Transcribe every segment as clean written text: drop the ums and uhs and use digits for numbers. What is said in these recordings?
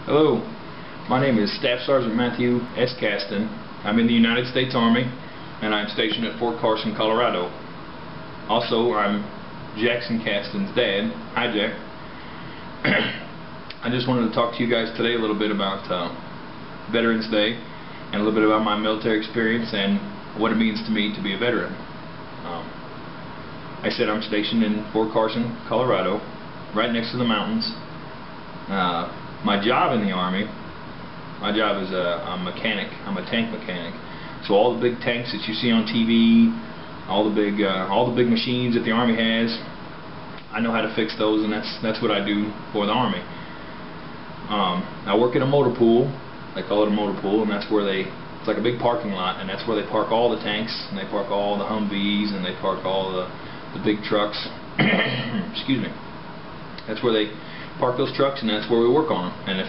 Hello, my name is Staff Sergeant Matthew S. Kasten. I'm in the United States Army, and I'm stationed at Fort Carson, Colorado. Also, I'm Jackson Kasten's dad. Hi, Jack. I just wanted to talk to you guys today a little bit about Veterans Day and a little bit about my military experience and what it means to me to be a veteran. I said I'm stationed in Fort Carson, Colorado, right next to the mountains. My job in the Army, my job is a mechanic. I'm a tank mechanic. So all the big tanks that you see on TV, all the big machines that the Army has, I know how to fix those, and that's what I do for the Army. I work in a motor pool. They call it a motor pool, and that's where it's like a big parking lot, and that's where they park all the tanks, and they park all the Humvees, and they park all the big trucks. Excuse me. That's where they park those trucks, and that's where we work on them. And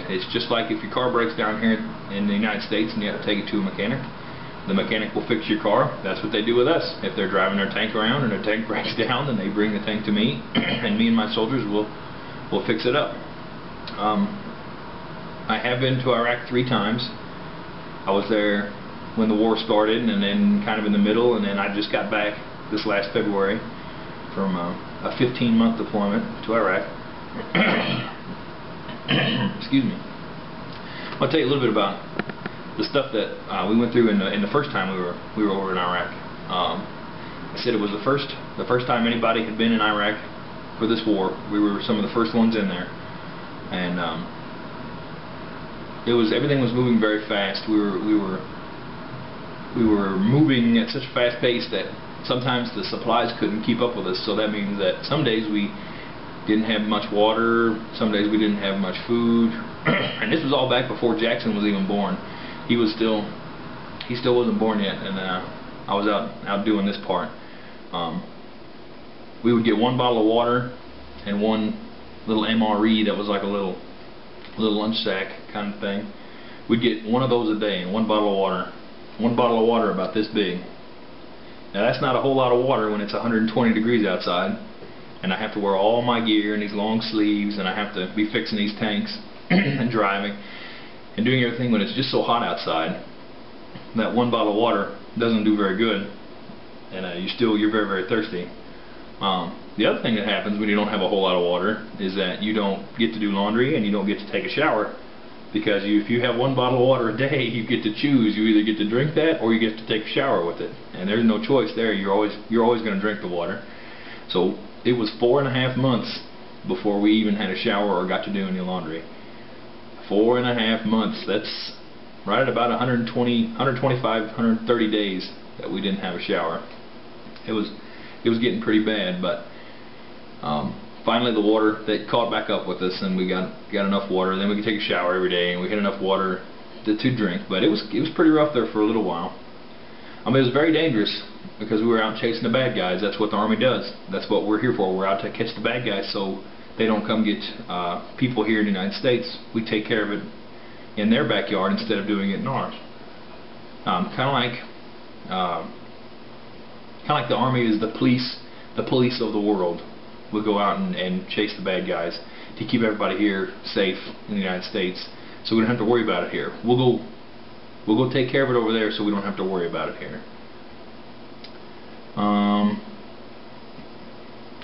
it's just like if your car breaks down here in the United States and you have to take it to a mechanic, the mechanic will fix your car. That's what they do with us. If they're driving their tank around and their tank breaks down, then they bring the tank to me, and me and my soldiers will fix it up. I have been to Iraq 3 times. I was there when the war started, and then kind of in the middle, and then I just got back this last February from a 15-month deployment to Iraq. Excuse me. I'll tell you a little bit about the stuff that we went through in the first time we were over in Iraq. I said it was the first time anybody had been in Iraq for this war. We were some of the first ones in there, and everything was moving very fast. We were moving at such a fast pace that sometimes the supplies couldn't keep up with us. So that means that some days we didn't have much water, some days we didn't have much food, and this was all back before Jackson was even born. He still wasn't born yet, and I was out doing this part. We would get 1 bottle of water and 1 little MRE that was like a little lunch sack kind of thing. We'd get 1 of those a day and 1 bottle of water. 1 bottle of water about this big. Now that's not a whole lot of water when it's 120 degrees outside, and I have to wear all my gear and these long sleeves, and I have to be fixing these tanks and driving and doing everything when it's just so hot outside. That 1 bottle of water doesn't do very good, and you're very, very thirsty. The other thing that happens when you don't have a whole lot of water is that you don't get to do laundry and you don't get to take a shower, because if you have 1 bottle of water a day, you get to choose. You either get to drink that or you get to take a shower with it, and there's no choice there. You're always going to drink the water. So it was 4.5 months before we even had a shower or got to do any laundry. 4.5 months. That's right at about 125, 130 days that we didn't have a shower. It was getting pretty bad, but finally the water, they caught back up with us, and we got enough water. Then we could take a shower every day, and we had enough water to drink. But it was pretty rough there for a little while. It was very dangerous because we were out chasing the bad guys. That's what the Army does. That's what we're here for. We're out to catch the bad guys so they don't come get people here in the United States. We take care of it in their backyard instead of doing it in ours. Kind of like the Army is the police of the world. We'll go out and chase the bad guys to keep everybody here safe in the United States, so we don't have to worry about it here. We'll go take care of it over there, so we don't have to worry about it here.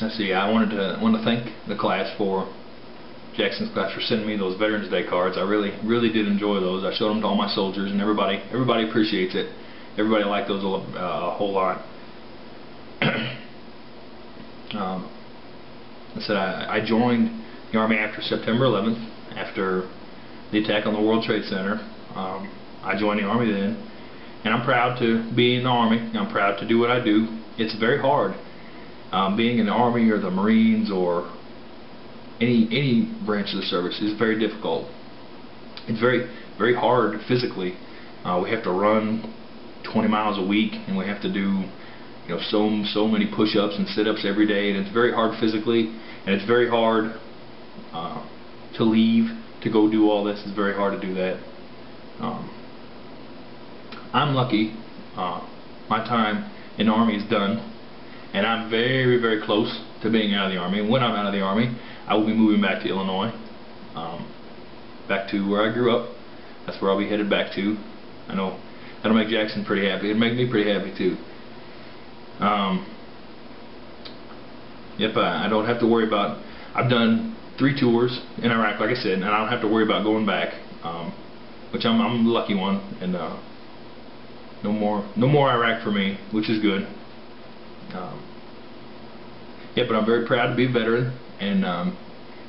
Let's see. I want to thank the class Jackson's class for sending me those Veterans Day cards. I really did enjoy those. I showed them to all my soldiers, and everybody appreciates it. Everybody liked those a whole lot. I said I joined the Army after September 11th, after the attack on the World Trade Center. I joined the Army then, and I'm proud to be in the Army. I'm proud to do what I do. It's very hard. Being in the Army or the Marines or any branch of the service is very difficult. It's very, very hard physically. We have to run 20 miles a week, and we have to do so many push-ups and sit-ups every day, and it's very hard physically, and it's very hard to leave to go do all this. It's very hard to do that. I'm lucky. My time in the Army is done, and I'm very, very close to being out of the Army. And when I'm out of the Army, I will be moving back to Illinois. back to where I grew up. That's where I'll be headed back to. I know that'll make Jackson pretty happy. It'll make me pretty happy too. Yep, I don't have to worry about. I've done 3 tours in Iraq, like I said, and I don't have to worry about going back, which I'm the lucky one. And no more Iraq for me, which is good. Yeah, but I'm very proud to be a veteran, and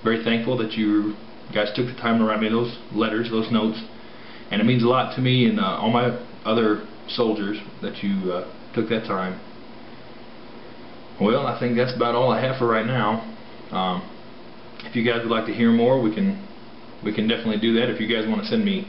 very thankful that you guys took the time to write me those letters, those notes, and it means a lot to me and all my other soldiers that you took that time. Well, I think that's about all I have for right now. If you guys would like to hear more, we can definitely do that. If you guys want to send me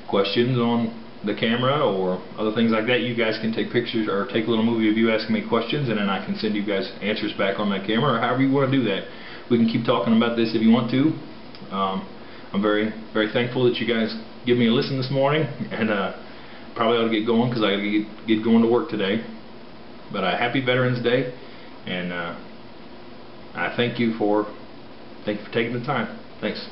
questions on the camera or other things like that, you guys can take pictures or take a little movie of you asking me questions, and then I can send you guys answers back on that camera, or however you want to do that. We can keep talking about this if you want to. I'm very thankful that you guys give me a listen this morning, and probably ought to get going because I got to get going to work today. But happy Veterans Day, and I thank you for taking the time. Thanks.